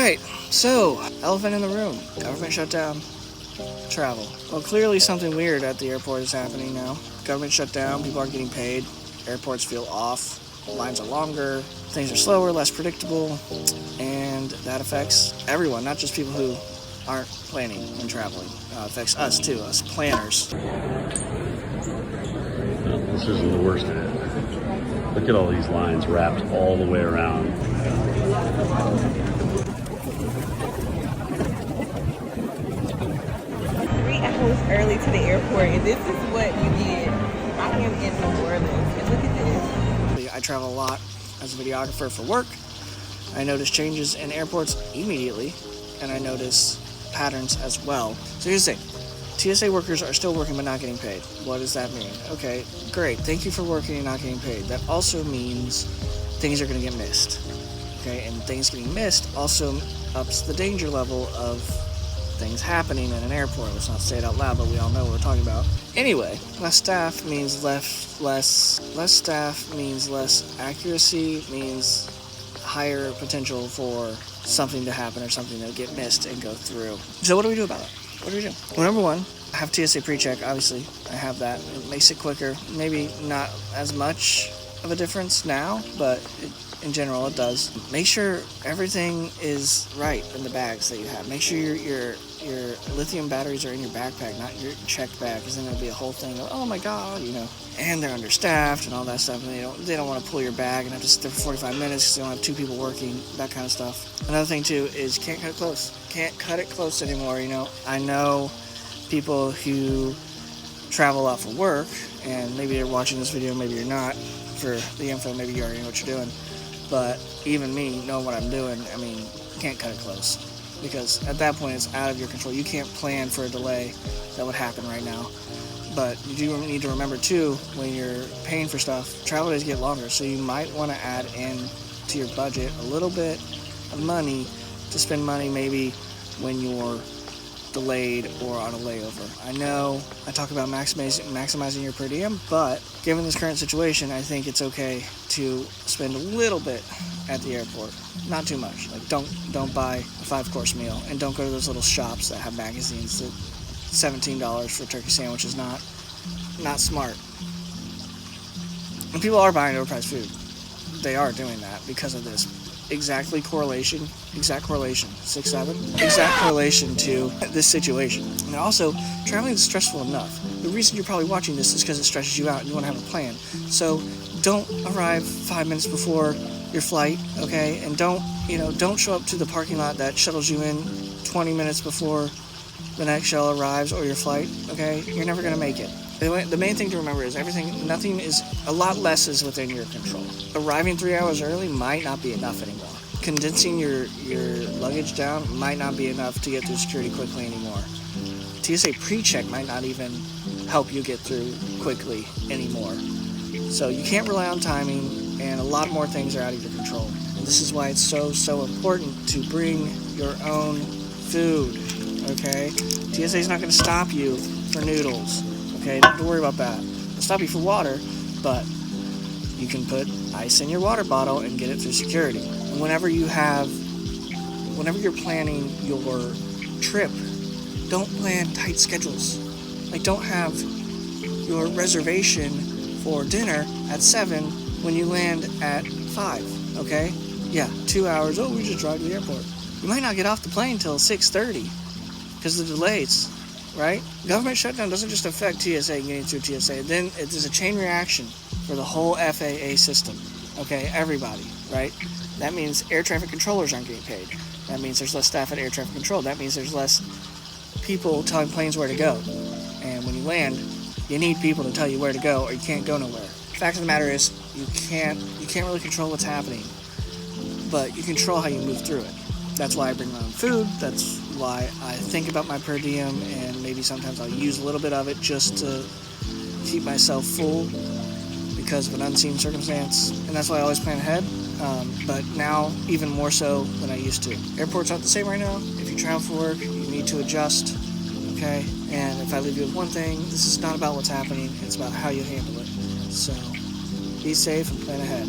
Alright, so, elephant in the room. Government shutdown. Travel. Well, clearly something weird at the airport is happening now. Government shutdown, people aren't getting paid, airports feel off, lines are longer, things are slower, less predictable, and that affects everyone, not just people who aren't planning when traveling. It affects us too, us planners. This isn't the worst of it. Look at all these lines wrapped all the way around. 3 hours early to the airport, and this is what you get. I am in New Orleans, and look at this. I travel a lot as a videographer for work. I notice changes in airports immediately, and I notice patterns as well. So here's the thing. TSA workers are still working but not getting paid. What does that mean? Okay, great. Thank you for working and not getting paid. That also means things are going to get missed. Okay, and things getting missed also ups the danger level of things happening in an airport. Let's not say it out loud, but we all know what we're talking about. Anyway, less staff means less staff means less accuracy, means higher potential for something to happen or something to get missed and go through. So what do we do about it? What do we do? Well, number one, I have TSA pre-check, obviously. I have that. It makes it quicker. Maybe not as much of a difference now, but in general it does. Make sure everything is right in the bags that you have. Make sure your lithium batteries are in your backpack, not your checked bag, because then there'll be a whole thing of, oh my god, and they're understaffed and all that stuff, and they don't want to pull your bag and have to sit there for 45 minutes because they don't have 2 people working, that kind of stuff. Another thing too is can't cut it close. Can't cut it close anymore. I know people who travel a lot for work, and maybe you're watching this video, maybe you're not, for the info, maybe you already know what you're doing, but even me, knowing what I'm doing, can't cut it close, because at that point it's out of your control. You can't plan for a delay that would happen right now. But you do need to remember too, when you're paying for stuff, travel days get longer, so you might want to add in to your budget a little bit of money to spend money maybe when you're delayed or on a layover. I know I talk about maximizing your per diem, but given this current situation, I think it's okay to spend a little bit at the airport. Not too much. Like don't buy a 5-course meal, and don't go to those little shops that have magazines that $17 for a turkey sandwich is not smart. And people are buying overpriced food. They are doing that because of this. Exact correlation, 6-7, exact correlation to this situation. And also, traveling is stressful enough. The reason you're probably watching this is because it stresses you out and you want to have a plan. So don't arrive 5 minutes before your flight, okay? And don't show up to the parking lot that shuttles you in 20 minutes before the next shuttle arrives or your flight, okay? You're never going to make it. The main thing to remember is a lot less is within your control. Arriving 3 hours early might not be enough anymore. Condensing your luggage down might not be enough to get through security quickly anymore. TSA pre-check might not even help you get through quickly anymore. So you can't rely on timing, and a lot more things are out of your control. And this is why it's so important to bring your own food, okay? TSA is not going to stop you for noodles. Okay, don't have to worry about that. It'll stop you for water, but you can put ice in your water bottle and get it through security. And whenever you're planning your trip, don't plan tight schedules. Like, don't have your reservation for dinner at 7 when you land at 5, okay? Yeah, 2 hours, we just drive to the airport. You might not get off the plane until 6:30 because of the delays. Right? Government shutdown doesn't just affect TSA and getting through TSA. Then there's a chain reaction for the whole FAA system. Okay, everybody, right? That means air traffic controllers aren't getting paid. That means there's less staff at air traffic control. That means there's less people telling planes where to go. And when you land, you need people to tell you where to go, or you can't go nowhere. The fact of the matter is, you can't really control what's happening, but you control how you move through it. That's why I bring my own food. That's why I think about my per diem, and maybe sometimes I'll use a little bit of it just to keep myself full because of an unseen circumstance. And that's why I always plan ahead, but now even more so than I used to. Airports aren't the same right now. If you travel for work, you need to adjust, okay? And if I leave you with one thing, this is not about what's happening. It's about how you handle it. So be safe and plan ahead.